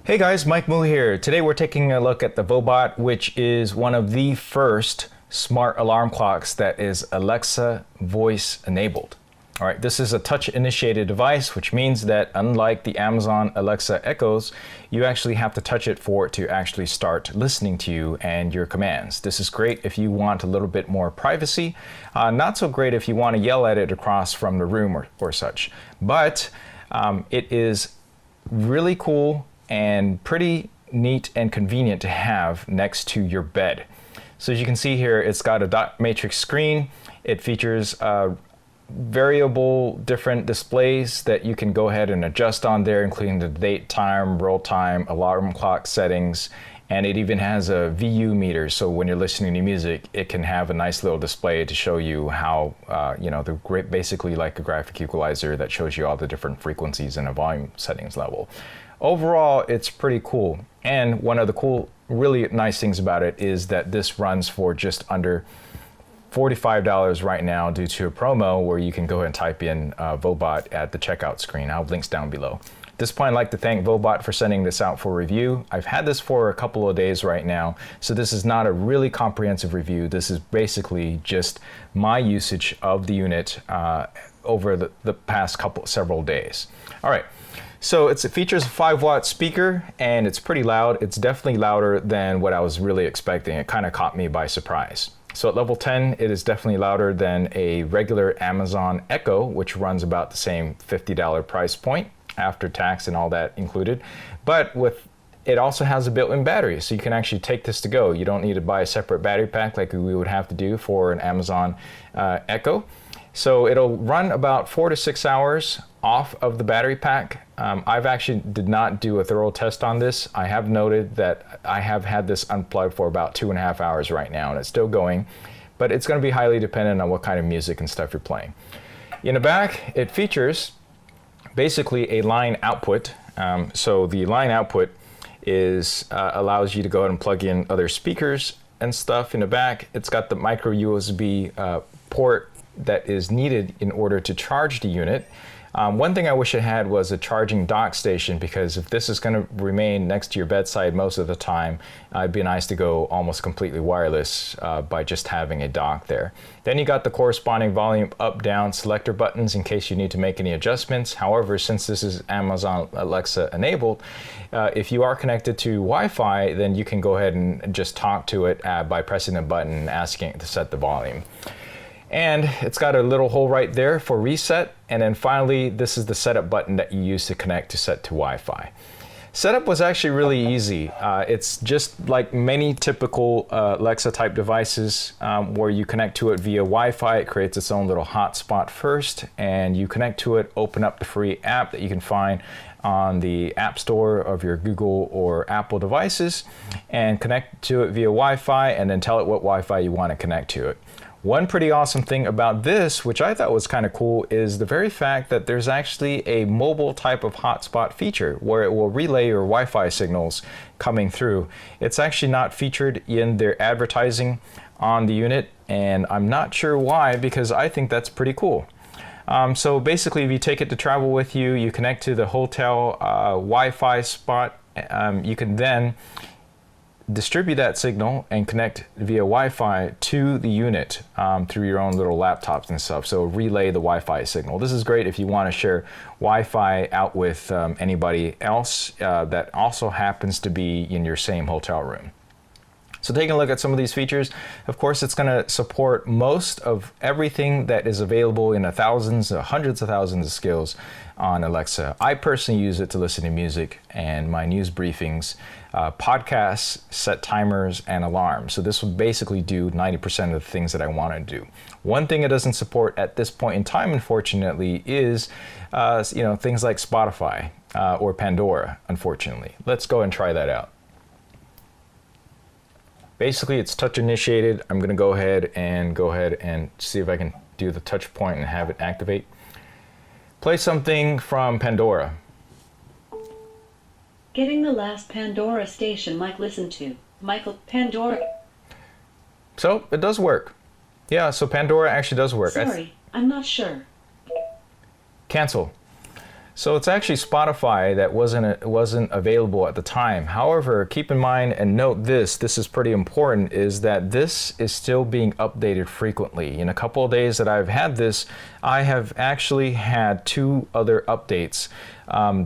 Hey guys, Mike Moo here. Today we're taking a look at the Vobot, which is one of the first smart alarm clocks that is Alexa voice enabled. All right, this is a touch-initiated device, which means that unlike the Amazon Alexa Echoes, you actually have to touch it for it to actually start listening to you and your commands. This is great if you want a little bit more privacy. Not so great if you want to yell at it across from the room or such. But it is really cool and pretty neat and convenient to have next to your bed. So as you can see here, it's got a dot matrix screen. It features variable different displays that you can go ahead and adjust on there, including the date, time, roll time, alarm clock settings, and it even has a VU meter. So when you're listening to music, it can have a nice little display to show you how, basically like a graphic equalizer that shows you all the different frequencies and a volume settings level. Overall, it's pretty cool. And one of the cool, really nice things about it is that this runs for just under $45 right now due to a promo where you can go ahead and type in Vobot at the checkout screen. I'll have links down below. At this point, I'd like to thank Vobot for sending this out for review. I've had this for a couple of days right now, so this is not a really comprehensive review. This is basically just my usage of the unit over the past several days. All right. So it features a 5-watt speaker and it's pretty loud. It's definitely louder than what I was really expecting. It kind of caught me by surprise. So at level 10, it is definitely louder than a regular Amazon Echo, which runs about the same $50 price point after tax and all that included. But it also has a built-in battery, so you can actually take this to go. You don't need to buy a separate battery pack like we would have to do for an Amazon Echo. So it'll run about 4 to 6 hours off of the battery pack. I've actually did not do a thorough test on this. I have noted that I have had this unplugged for about 2.5 hours right now, and it's still going, but it's going to be highly dependent on what kind of music and stuff you're playing. In the back, it features basically a line output. So the line output allows you to go ahead and plug in other speakers and stuff in the back. It's got the micro USB port that is needed in order to charge the unit. One thing I wish it had was a charging dock station, because if this is going to remain next to your bedside most of the time, it'd be nice to go almost completely wireless by just having a dock there. Then you got the corresponding volume up, down selector buttons in case you need to make any adjustments. However, since this is Amazon Alexa enabled, if you are connected to Wi-Fi, then you can go ahead and just talk to it by pressing the button and asking it to set the volume. And it's got a little hole right there for reset. And then finally, this is the setup button that you use to connect to set to Wi-Fi. Setup was actually really easy. It's just like many typical Alexa type devices where you connect to it via Wi-Fi. It creates its own little hotspot first, and you connect to it, open up the free app that you can find on the App Store of your Google or Apple devices, and connect to it via Wi-Fi, and then tell it what Wi-Fi you want to connect to it. One pretty awesome thing about this, which I thought was kind of cool, is the very fact that there's actually a mobile type of hotspot feature where it will relay your Wi-Fi signals coming through. It's actually not featured in their advertising on the unit, and I'm not sure why, because I think that's pretty cool. So basically, if you take it to travel with you, you connect to the hotel Wi-Fi spot, you can then distribute that signal and connect via Wi-Fi to the unit through your own little laptops and stuff. So relay the Wi-Fi signal. This is great if you want to share Wi-Fi out with anybody else that also happens to be in your same hotel room. So taking a look at some of these features, of course, it's going to support most of everything that is available in hundreds of thousands of skills on Alexa. I personally use it to listen to music and my news briefings, podcasts, set timers, and alarms. So this will basically do 90% of the things that I want to do. One thing it doesn't support at this point in time, unfortunately, is things like Spotify or Pandora, unfortunately. Let's go and try that out. Basically, it's touch initiated. I'm going to go ahead and see if I can do the touch point and have it activate. Play something from Pandora. Getting the last Pandora station Mike listened to. Michael, Pandora. So it does work. Yeah, so Pandora actually does work. Sorry, I'm not sure. Cancel. So it's actually Spotify that wasn't available at the time. However, keep in mind and note this is pretty important, is that this is still being updated frequently. In a couple of days that I've had this, I have actually had 2 other updates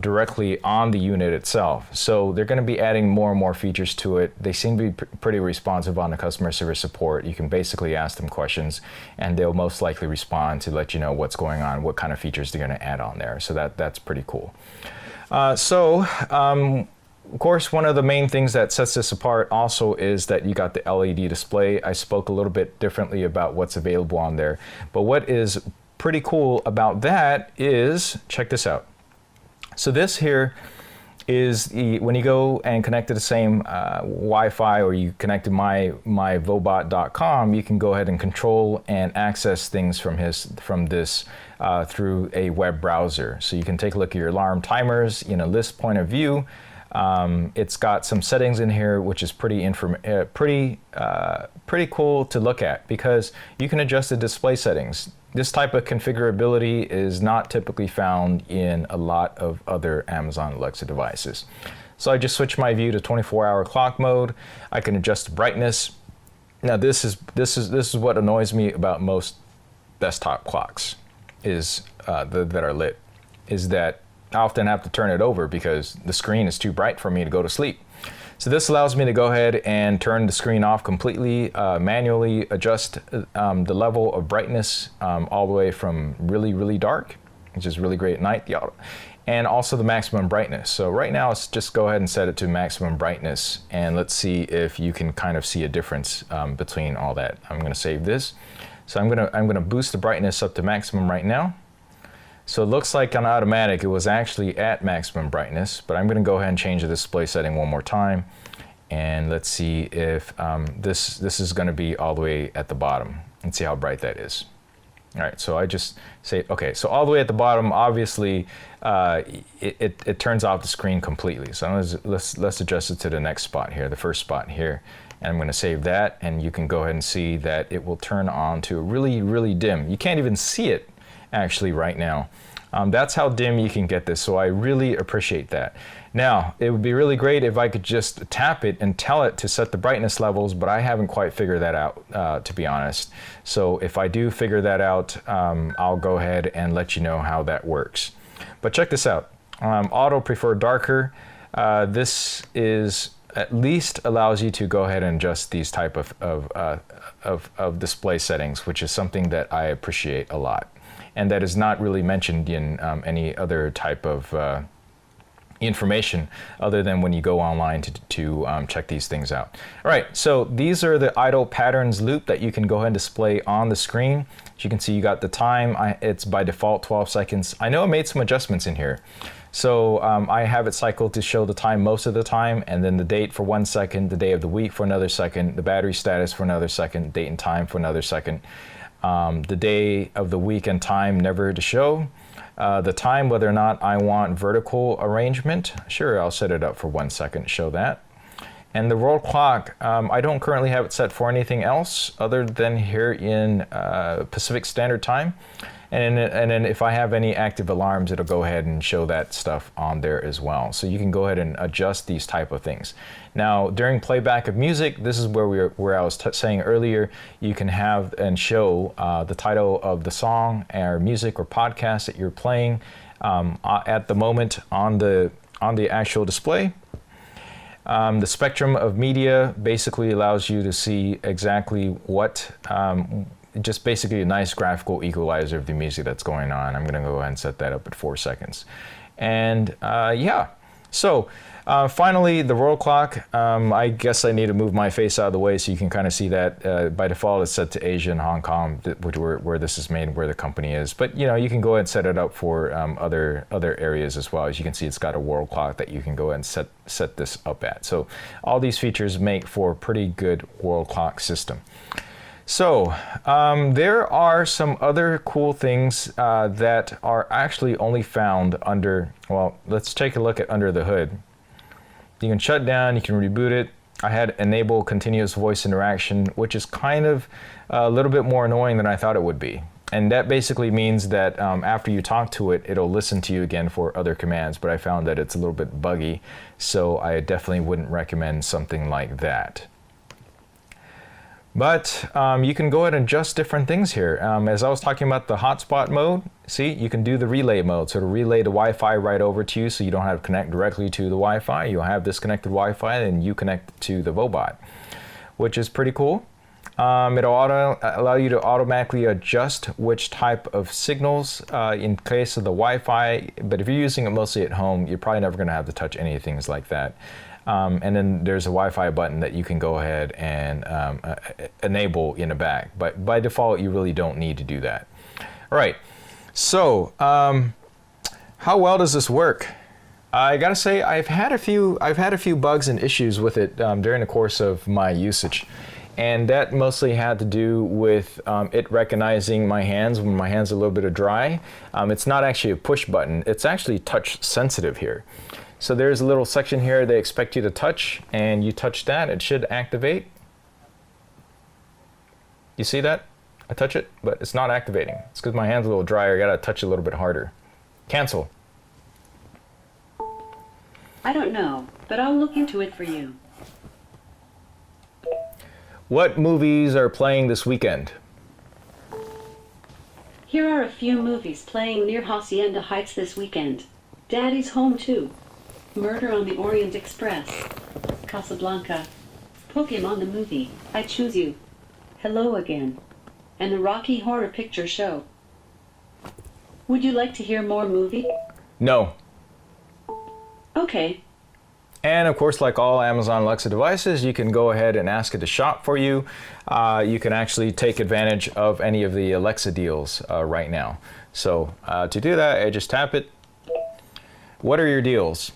directly on the unit itself. So they're going to be adding more and more features to it. They seem to be pretty responsive on the customer service support. You can basically ask them questions and they'll most likely respond to let you know what's going on, what kind of features they're going to add on there. So that's pretty cool. Of course, one of the main things that sets this apart also is that you got the LED display. I spoke a little bit differently about what's available on there, but what is pretty cool about that is, check this out. So this here is when you go and connect to the same Wi-Fi, or you connect to myvobot.com, you can go ahead and control and access things from this through a web browser. So you can take a look at your alarm timers in a list point of view. It's got some settings in here which is pretty cool to look at, because you can adjust the display settings. This type of configurability is not typically found in a lot of other Amazon Alexa devices. So I just switched my view to 24-hour clock mode. I can adjust the brightness. Now this is what annoys me about most desktop clocks is that are lit, is that I often have to turn it over because the screen is too bright for me to go to sleep. So this allows me to go ahead and turn the screen off completely, manually adjust the level of brightness all the way from really, really dark, which is really great at night, and also the maximum brightness. So right now, let's just go ahead and set it to maximum brightness, and let's see if you can kind of see a difference between all that. I'm going to save this. So I'm gonna boost the brightness up to maximum right now. So it looks like on automatic it was actually at maximum brightness, but I'm going to go ahead and change the display setting one more time, and let's see if this is going to be all the way at the bottom, and see how bright that is. All right, so I just say okay. So all the way at the bottom, obviously, it turns off the screen completely. So let's adjust it to the next spot here, the first spot here, and I'm going to save that, and you can go ahead and see that it will turn on to really, really dim. You can't even see it actually right now. That's how dim you can get this, so I really appreciate that. Now, it would be really great if I could just tap it and tell it to set the brightness levels, but I haven't quite figured that out, to be honest. So if I do figure that out, I'll go ahead and let you know how that works. But check this out. Auto prefer darker. This is at least allows you to go ahead and adjust these type of display settings, which is something that I appreciate a lot, and that is not really mentioned in any other type of information other than when you go online to check these things out. All right, so these are the idle patterns loop that you can go ahead and display on the screen. As you can see, you got the time. It's by default 12 seconds. I know I made some adjustments in here. So I have it cycled to show the time most of the time, and then the date for 1 second, the day of the week for another second, the battery status for another second, date and time for another second. The day of the week and time never to show. The time, whether or not I want vertical arrangement. Sure, I'll set it up for 1 second to show that. And the world clock, I don't currently have it set for anything else other than here in Pacific Standard Time. And then if I have any active alarms, it'll go ahead and show that stuff on there as well. So you can go ahead and adjust these type of things. Now, during playback of music, this is where I was saying earlier, you can have and show the title of the song or music or podcast that you're playing at the moment on the actual display. The spectrum of media basically allows you to see exactly what just basically a nice graphical equalizer of the music that's going on. I'm going to go ahead and set that up at 4 seconds. And yeah, so finally, the world clock. I guess I need to move my face out of the way so you can kind of see that. By default, it's set to Asia and Hong Kong, where this is made, where the company is. But you know, you can go ahead and set it up for other areas as well. As you can see, it's got a world clock that you can go ahead and set this up at. So all these features make for a pretty good world clock system. So there are some other cool things that are actually only found under, well, let's take a look at under the hood. You can shut down, you can reboot it. I had enable continuous voice interaction, which is kind of a little bit more annoying than I thought it would be. And that basically means that after you talk to it, it'll listen to you again for other commands. But I found that it's a little bit buggy, so I definitely wouldn't recommend something like that. But you can go ahead and adjust different things here. As I was talking about the hotspot mode, see, you can do the relay mode. So it'll relay the Wi-Fi right over to you, so you don't have to connect directly to the Wi-Fi. You'll have disconnected Wi-Fi and you connect to the Vobot, which is pretty cool. It'll allow you to automatically adjust which type of signals in case of the Wi-Fi. But if you're using it mostly at home, you're probably never going to have to touch any things like that. And then there's a Wi-Fi button that you can go ahead and enable in the back. But by default, you really don't need to do that. All right. So how well does this work? I gotta say, I've had a few bugs and issues with it during the course of my usage. And that mostly had to do with it recognizing my hands when my hands are a little bit dry. It's not actually a push button. It's actually touch sensitive here. So there's a little section here they expect you to touch, and you touch that, it should activate. You see that? I touch it, but it's not activating. It's because my hand's a little drier. I gotta touch it a little bit harder. Cancel. I don't know, but I'll look into it for you. What movies are playing this weekend? Here are a few movies playing near Hacienda Heights this weekend. Daddy's Home 2, Murder on the Orient Express, Casablanca, Pokemon the Movie, I Choose You, Hello Again, and the Rocky Horror Picture Show. Would you like to hear more movie? No. Okay. And of course, like all Amazon Alexa devices, you can go ahead and ask it to shop for you. You can actually take advantage of any of the Alexa deals right now. So to do that, I just tap it. What are your deals?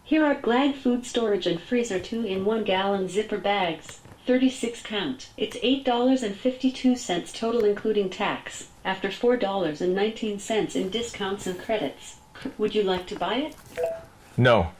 Here are Glad Food Storage and Freezer 2-in-1 gallon zipper bags, 36 count. It's $8.52 total including tax, after $4.19 in discounts and credits. Would you like to buy it? No.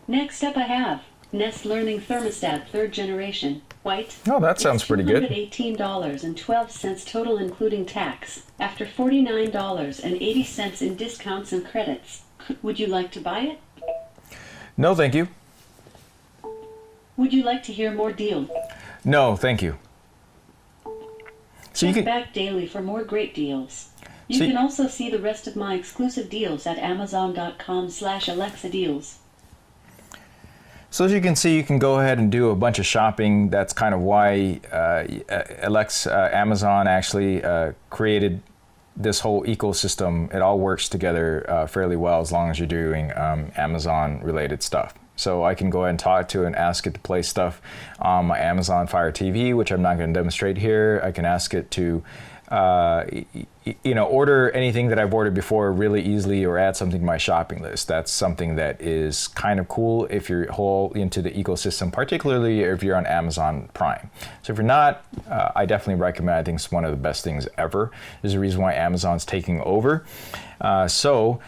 Next up I have Nest Learning Thermostat 3rd Generation, white. Oh, that sounds pretty good. $218.12 total including tax, after $49.80 in discounts and credits. Would you like to buy it? No, thank you. Would you like to hear more deals? No, thank you. So Check back daily for more great deals. You can also see the rest of my exclusive deals at amazon.com/Alexa deals. So as you can see, you can go ahead and do a bunch of shopping. That's kind of why Amazon actually created this whole ecosystem. It all works together fairly well as long as you're doing Amazon related stuff. So I can go ahead and talk to it and ask it to play stuff on my Amazon Fire TV, which I'm not going to demonstrate here. I can ask it to order anything that I've ordered before really easily, or add something to my shopping list. That's something that is kind of cool if you're whole into the ecosystem, particularly if you're on Amazon Prime. So if you're not, I definitely recommend. I think it's one of the best things ever. There's a reason why Amazon's taking over. So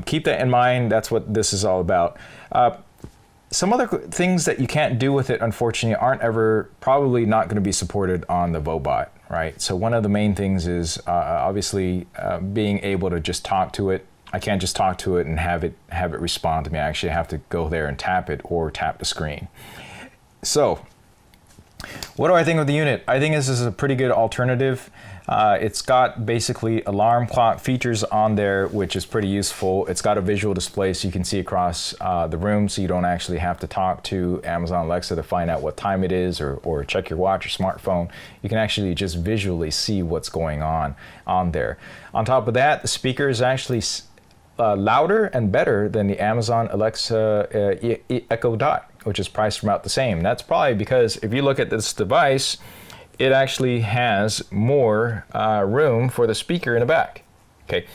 keep that in mind. That's what this is all about. Some other things that you can't do with it, unfortunately, aren't ever probably not going to be supported on the Vobot, right? So one of the main things is obviously being able to just talk to it. I can't just talk to it and have it respond to me. I actually have to go there and tap it or tap the screen. So what do I think of the unit? I think this is a pretty good alternative. It's got basically alarm clock features on there, which is pretty useful. It's got a visual display so you can see across the room, so you don't actually have to talk to Amazon Alexa to find out what time it is, or check your watch or smartphone. You can actually just visually see what's going on there. On top of that, the speaker is actually louder and better than the Amazon Alexa Echo Dot, which is priced about the same. That's probably because if you look at this device, it actually has more room for the speaker in the back. Okay.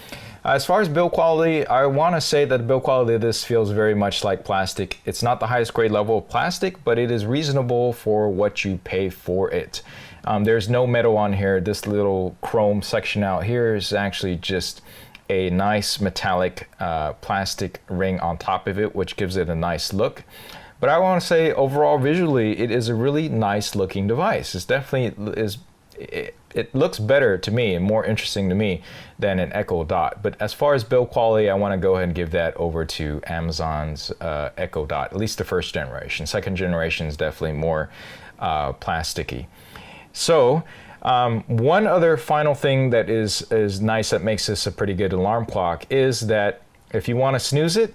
As far as build quality, I want to say that the build quality of this feels very much like plastic. It's not the highest grade level of plastic, but it is reasonable for what you pay for it. There's no metal on here. This little chrome section out here is actually just a nice metallic plastic ring on top of it, which gives it a nice look. But I want to say overall visually, it is a really nice looking device. It's definitely it looks better to me and more interesting to me than an Echo Dot. But as far as build quality, I want to go ahead and give that over to Amazon's Echo Dot, at least the first generation. Second generation is definitely more plasticky. So one other final thing that is nice that makes this a pretty good alarm clock is that if you want to snooze it,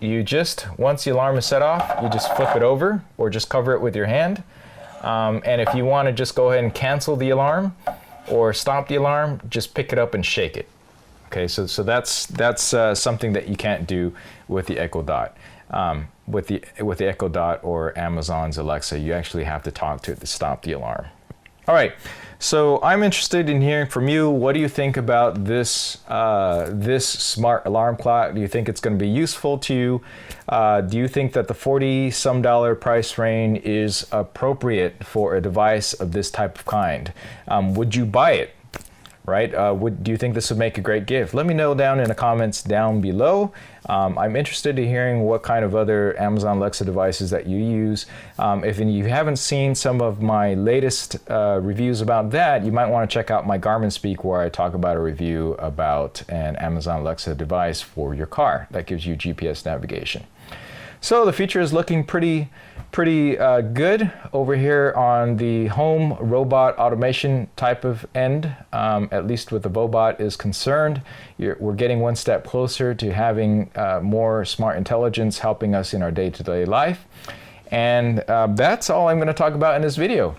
you just, once the alarm is set off, you just flip it over or just cover it with your hand. And if you want to just go ahead and cancel the alarm or stop the alarm, just pick it up and shake it. Okay, so that's something that you can't do with the Echo Dot. With the Echo Dot or Amazon's Alexa, you actually have to talk to it to stop the alarm. All right, so I'm interested in hearing from you. What do you think about this this smart alarm clock? Do you think it's going to be useful to you? Do you think that the $40-some price range is appropriate for a device of this type of kind? Would you buy it? Right? Do you think this would make a great gift? Let me know down in the comments down below. I'm interested in hearing what kind of other Amazon Alexa devices that you use. If you haven't seen some of my latest reviews about that, you might want to check out my Garmin Speak, where I talk about a review about an Amazon Alexa device for your car that gives you GPS navigation. So the future is looking pretty good over here on the home robot automation type of end, at least with the Vobot is concerned. We're getting one step closer to having more smart intelligence helping us in our day-to-day life. And that's all I'm going to talk about in this video.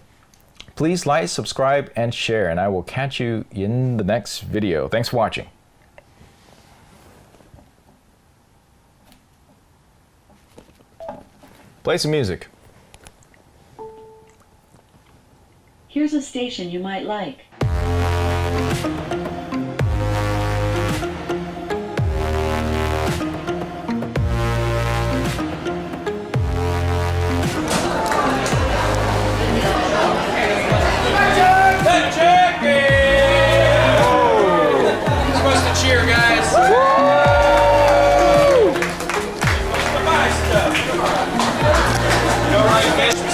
Please like, subscribe, and share, and I will catch you in the next video. Thanks for watching. Play some music. Here's a station you might like.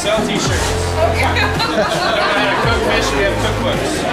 Sell t-shirts. If you don't know how to cook fish, we have cookbooks.